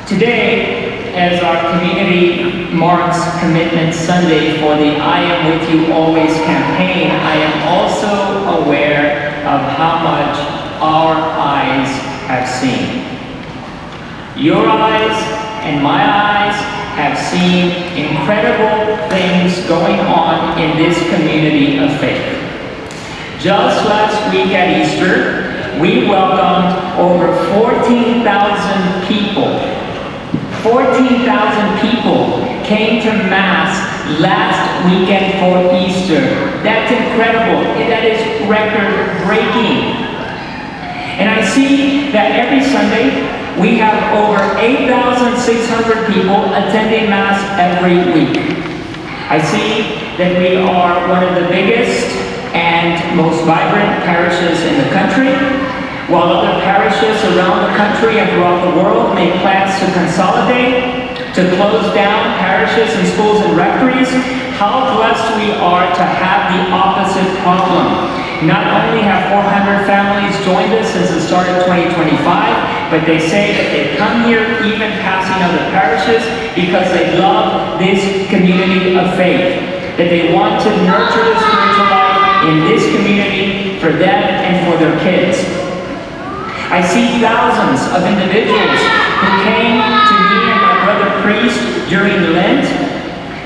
Today, as our community marks Commitment Sunday for the I Am With You Always campaign, I am also aware of how much our eyes have seen. Your eyes and my eyes have seen incredible things going on in this community of faith. Just last week at Easter, we welcomed over 14,000 people. 14,000 people came to Mass last weekend for Easter. That's incredible. That is record-breaking. And I see that every Sunday we have over 8,600 people attending Mass every week. I see that we are one of the biggest and most vibrant parishes in the country. While other parishes around the country and throughout the world make plans to consolidate, to close down parishes and schools and rectories, how blessed we are to have the opposite problem. Not only have 400 families joined us since the start of 2025, but they say that they come here even passing other parishes because they love this community of faith, that they want to nurture the spiritual life in this community for them and for their kids. I see thousands of individuals who came to me and my brother priest during Lent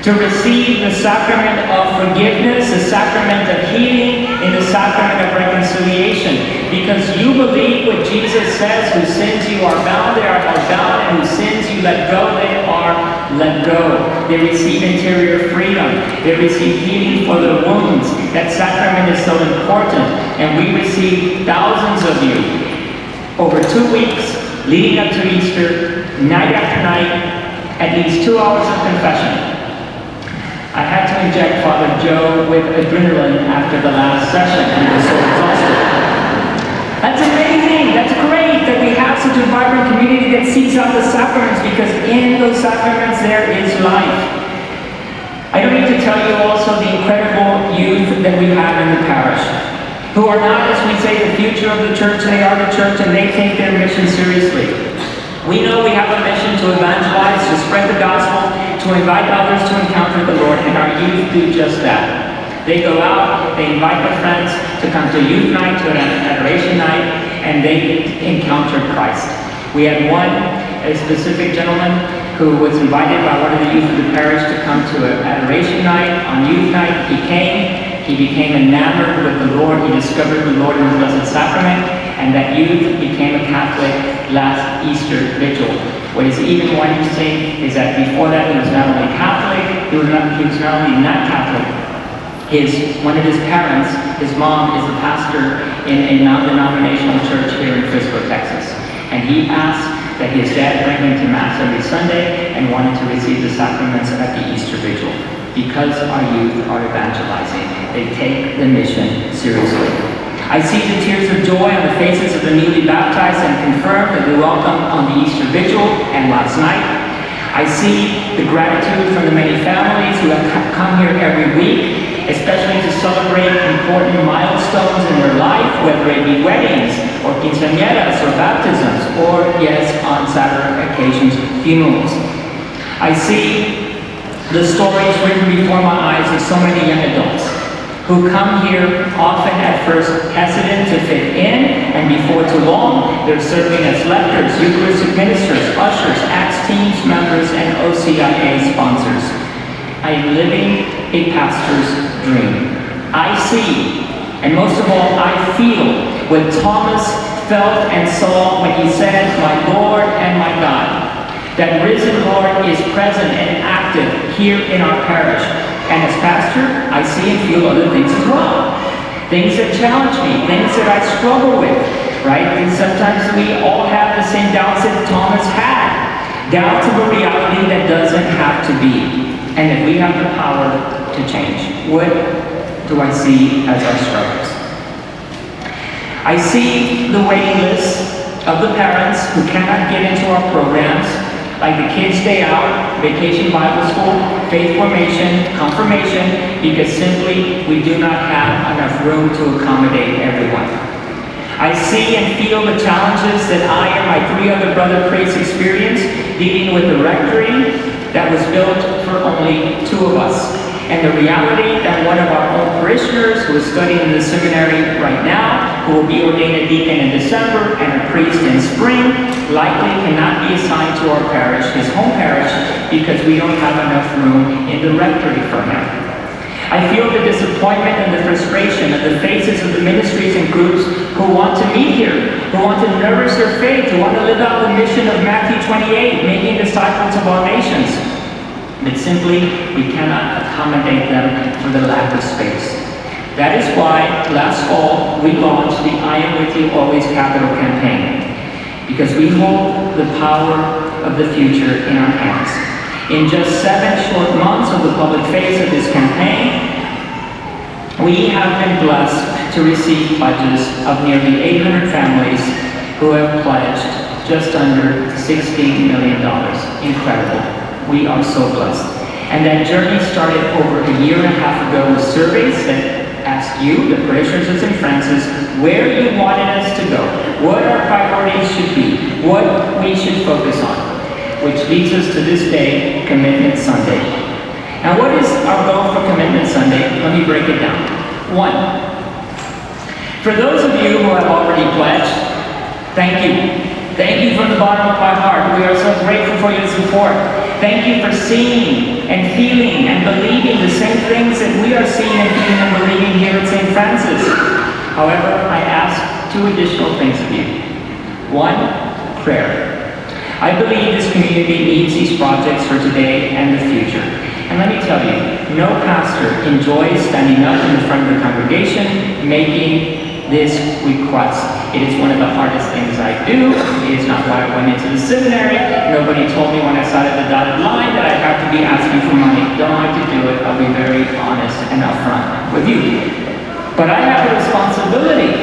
to receive the sacrament of forgiveness, the sacrament of healing, and the sacrament of reconciliation. Because you believe what Jesus says, whose sins you are bound, they are bound, and whose sins you let go, they are let go. They receive interior freedom. They receive healing for their wounds. That sacrament is so important, and we receive thousands of you over 2 weeks, leading up to Easter, night after night, at least 2 hours of confession. I had to inject Father Joe with adrenaline after the last session. He was so exhausted. That's amazing. That's great that we have such a vibrant community that seeks out the sacraments, because in those sacraments there is life. I don't need to tell you also the incredible youth that we have in the parish, who are not, as we say, the future of the church. They are the church, and they take their mission seriously. We know we have a mission to evangelize, to spread the gospel, to invite others to encounter the Lord, and our youth do just that. They go out, they invite their friends to come to youth night, to an adoration night, and they encounter Christ. We had a specific gentleman who was invited by one of the youth of the parish to come to an adoration night. On youth night, he came. He became enamored with the Lord. He discovered the Lord in the Blessed Sacrament, and that youth became a Catholic last Easter Vigil. What is even more interesting is that before that he was not only Catholic, he was not only not Catholic. One of his parents, his mom, is a pastor in a non-denominational church here in Frisco, Texas. And he asked that his dad bring him to Mass every Sunday and wanted to receive the sacraments at the Easter Vigil. Because our youth are evangelizing, they take the mission seriously. I see the tears of joy on the faces of the newly baptized and confirmed that we welcomed on the Easter Vigil and last night. I see the gratitude from the many families who have come here every week, especially to celebrate important milestones in their life, whether it be weddings, or quinceañeras, or baptisms, or, yes, on Saturday occasions, funerals. I see the stories written before my eyes of so many young adults who come here often at first hesitant to fit in, and before too long, they're serving as lectors, Eucharistic ministers, ushers, Acts teams members, and OCIA sponsors. I am living a pastor's dream. I see, and most of all, I feel what Thomas felt and saw when he said, "My Lord and my God." That risen Lord is present and active here in our parish. And as pastor, I see and feel other things as well. Things that challenge me, things that I struggle with, right? And sometimes we all have the same doubts that Thomas had. Doubts of a reality that doesn't have to be. And that we have the power to change. What do I see as our struggles? I see the waiting list of the parents who cannot get into our programs, like the Kids Day Out, Vacation Bible School, Faith Formation, Confirmation, because simply we do not have enough room to accommodate everyone. I see and feel the challenges that I and my 3 other brother priests experience dealing with the rectory that was built for only 2 of us. And the reality that one of our own parishioners who is studying in the seminary right now, who will be ordained a deacon in December and a priest in spring, likely cannot be assigned to our parish, his home parish, because we don't have enough room in the rectory for him. I feel the disappointment and the frustration of the faces of the ministries and groups who want to meet here, who want to nourish their faith, who want to live out the mission of Matthew 28, making disciples of all nations. But simply, we cannot accommodate them for the lack of space. That is why last fall we launched the I Am With You Always Capital campaign, because we hold the power of the future in our hands. In just 7 short months of the public face of this campaign, we have been blessed to receive pledges of nearly 800 families who have pledged just under $16 million. Incredible. We are so blessed. And that journey started over a year and a half ago with surveys that asked you, the parishioners of St. Francis, where you wanted us to go, what our priorities should be, what we should focus on, which leads us to this day, Commitment Sunday. Now, what is our goal for Commitment Sunday? Let me break it down. 1, for those of you who have already pledged, thank you. Thank you from the bottom of my heart. We are so grateful for your support. Thank you for seeing and feeling and believing the same things that we are seeing and feeling and believing here at St. Francis. However, I ask 2 additional things of you. 1, prayer. I believe this community needs these projects for today and the future. And let me tell you, no pastor enjoys standing up in the front of the congregation making this request. It is one of the hardest things I do. It is not why I went into the seminary. Nobody told me when I started the dotted line that I have to be asking for money. Don't like to do it. I'll be very honest and upfront with you. But I have a responsibility.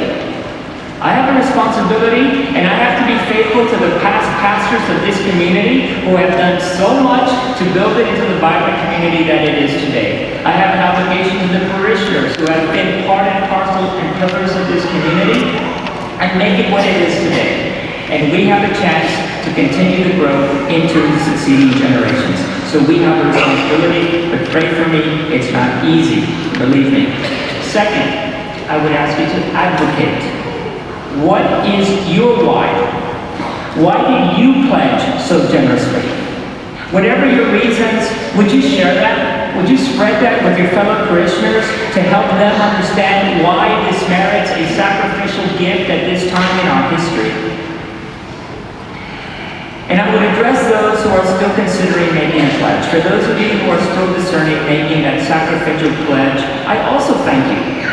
I have a responsibility, and I have to be faithful to the past pastors of this community who have done so much to build it into the vibrant community that it is today. I have an obligation to the parishioners who have been part and parcel and pillars of this community and make it what it is today. And we have a chance to continue to grow into succeeding generations. So we have a responsibility, but pray for me, it's not easy, believe me. Second, I would ask you to advocate. What is your why? Why did you pledge so generously? Whatever your reasons, would you share that? Would you spread that with your fellow parishioners to help them understand why this merits a sacrificial gift at this time in our history? And I would address those who are still considering making a pledge. For those of you who are still discerning making that sacrificial pledge, I also thank you.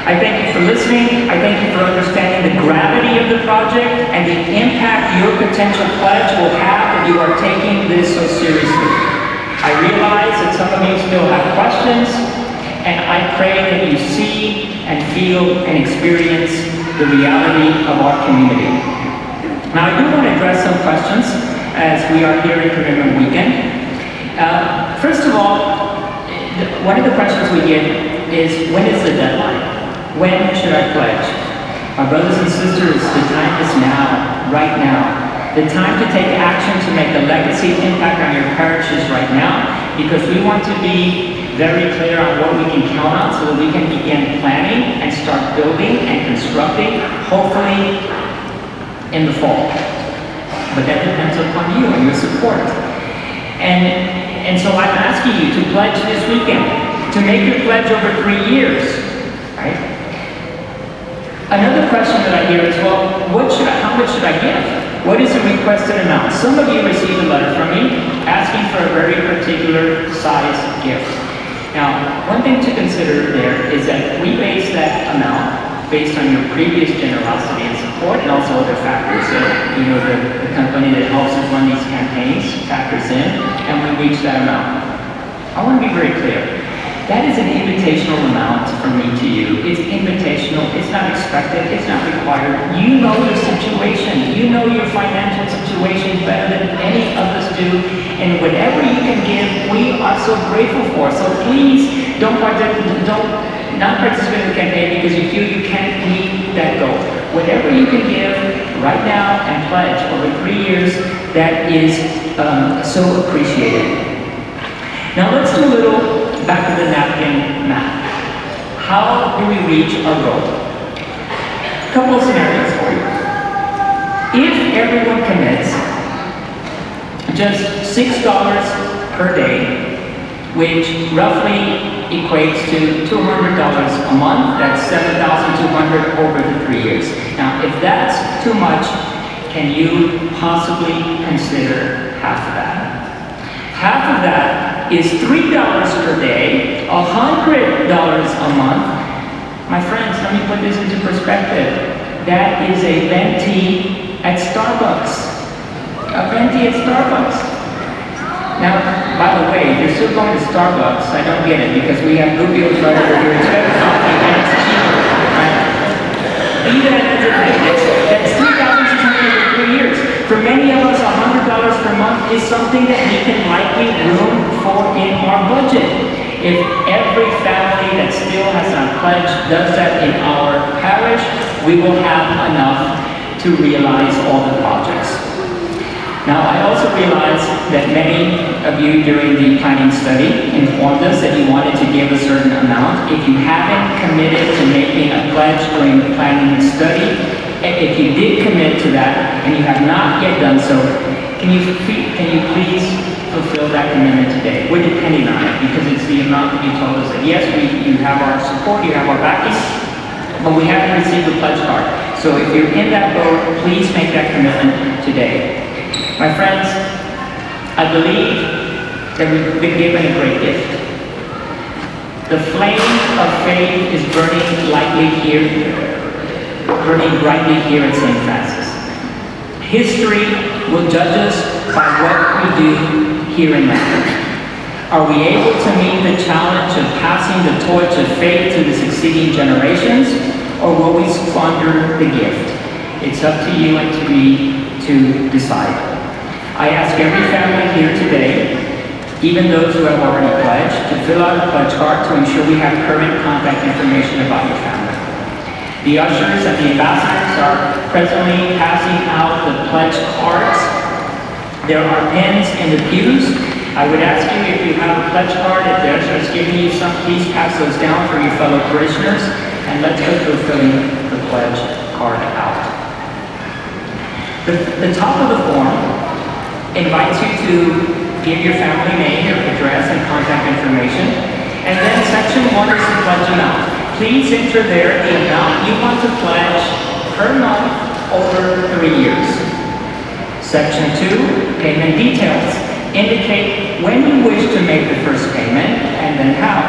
I thank you for listening. I thank you for understanding the gravity of the project and the impact your potential pledge will have if you are taking this so seriously. I realize that some of you still have questions, and I pray that you see and feel and experience the reality of our community. Now, I do want to address some questions as we are here in Commitment Weekend. First of all, one of the questions we get is, when is the deadline? When should I pledge? My brothers and sisters, the time is now, right now. The time to take action to make a legacy impact on your parish is right now, because we want to be very clear on what we can count on so that we can begin planning and start building and constructing, hopefully in the fall. But that depends upon you and your support. And so I'm asking you to pledge this weekend, to make your pledge over 3 years, right? Another question that I hear is, well, how much should I give? What is the requested amount? Some of you received a letter from me asking for a very particular size gift. Now, one thing to consider there is that we base that amount based on your previous generosity and support, and also other factors. So, the company that helps us run these campaigns factors in, and we reach that amount. I want to be very clear. That is an invitational amount from me to you. It's invitational, it's not expected, it's not required. You know your situation, you know your financial situation better than any of us do, and whatever you can give, we are so grateful for. So please don't not participate in the campaign because you feel you can't meet that goal. Whatever you can give right now and pledge over 3 years, that is so appreciated. Now let's do a little back of the napkin math. How do we reach our goal? A couple of scenarios for you. If everyone commits just $6 per day, which roughly equates to $200 a month, that's $7,200 over the 3 years. Now, if that's too much, can you possibly consider half of that? Half of that is $3 per day, $100 a month. My friends, let me put this into perspective. That is a venti at Starbucks. A venti at Starbucks. Now, by the way, if you're still going to Starbucks, I don't get it, because we have Rubio's right over here. It's better coffee and it's cheaper, right? Even as it is, that's $3,600 over 3 years. For many of us, $100 per month is something that we can likely room for in our budget. If every family that still has not pledged does that in our parish, we will have enough to realize all the projects. Now, I also realized that many of you during the planning study informed us that you wanted to give a certain amount. If you haven't committed to making a pledge during the planning study, if you did commit to that and you have not yet done so, can you please fulfill that commitment today? We're depending on it because it's the amount that you told us that yes, you have our support, you have our backing, but we haven't received the pledge card. So if you're in that boat, please make that commitment today. My friends, I believe that we've been given a great gift. The flame of faith is burning brightly here at St. Francis. History will judge us by what we do here and now. Are we able to meet the challenge of passing the torch of faith to the succeeding generations, or will we squander the gift? It's up to you and to me to decide. I ask every family here today, even those who have already pledged, to fill out a pledge card to ensure we have current contact information about your family. The ushers and the ambassadors are presently passing out the pledge cards. There are pens in the pews. I would ask you, if you have a pledge card, if the usher is giving you some, please pass those down for your fellow parishioners, and let's go through filling the pledge card out. The top of the form invites you to give your family name, your address, and contact information. And then section 1 is the pledge amount. Please enter there the amount you want to pledge per month over 3 years. Section 2, payment details. Indicate when you wish to make the first payment and then how.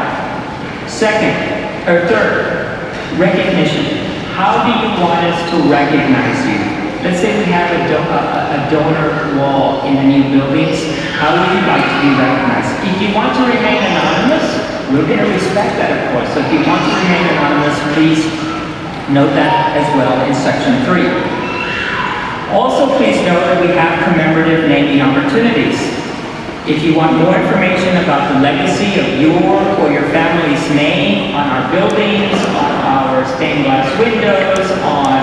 Third, recognition. How do you want us to recognize you? Let's say we have a donor wall in the new buildings. How would you like to be recognized? If you want to remain anonymous, we're going to respect that, of course. So if you want to remain anonymous, please note that as well in section 3. Also, please note that we have commemorative naming opportunities. If you want more information about the legacy of your or your family's name on our buildings, on our stained glass windows, on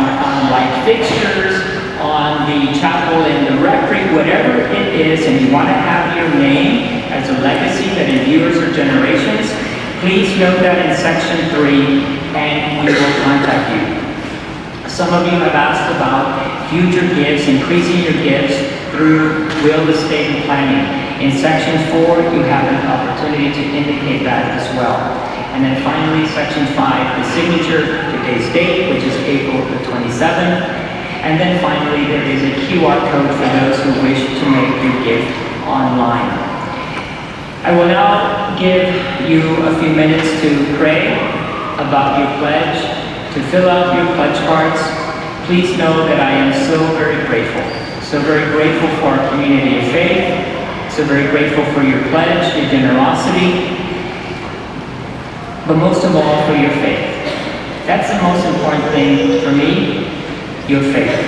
light fixtures, on the chapel in the rectory, whatever it is, and you want to have your name as a legacy that endures for generations, please note that in section 3 and we will contact you. Some of you have asked about future gifts, increasing your gifts through will, estate, and planning. In section 4, you have an opportunity to indicate that as well. And then finally, section 5, the signature, today's date, which is April the 27th. And then finally, there is a QR code for those who wish to make your gift online. I will now give you a few minutes to pray about your pledge, to fill out your pledge cards. Please know that I am so very grateful for our community of faith, so very grateful for your pledge, your generosity, but most of all for your faith. That's the most important thing for me, your faith.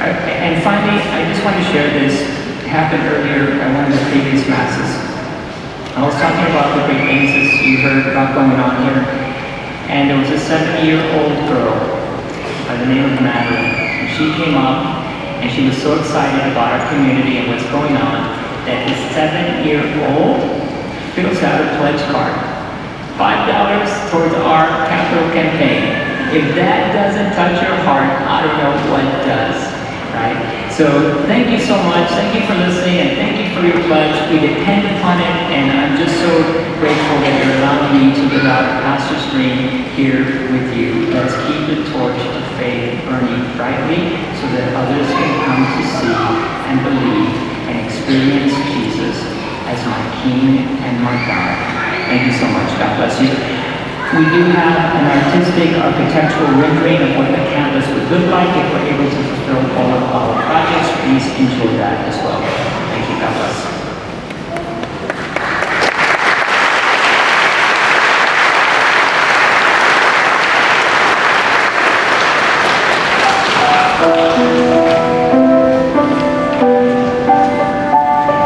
And finally, I just want to share this. It happened earlier at one of the previous masses. I was talking about the great things as you heard about going on here. And there was a 7-year-old girl by the name of Madeline. And she came up and she was so excited about our community and what's going on. 7-year-old fills out a pledge card. $5 towards our capital campaign. If that doesn't touch your heart, I don't know what does, right? So thank you so much. Thank you for listening, and thank you for your pledge. We depend upon it, and I'm just so grateful that you're allowing me to live out Pastor's dream here with you. Let's keep the torch of faith burning brightly so that others can come to see and believe and experience Jesus as my King and my God. Thank you so much. God bless you. We do have an artistic, architectural rendering of what the campus would look like if we're able to fulfill all of our projects. Please enjoy that as well. Thank you. God bless.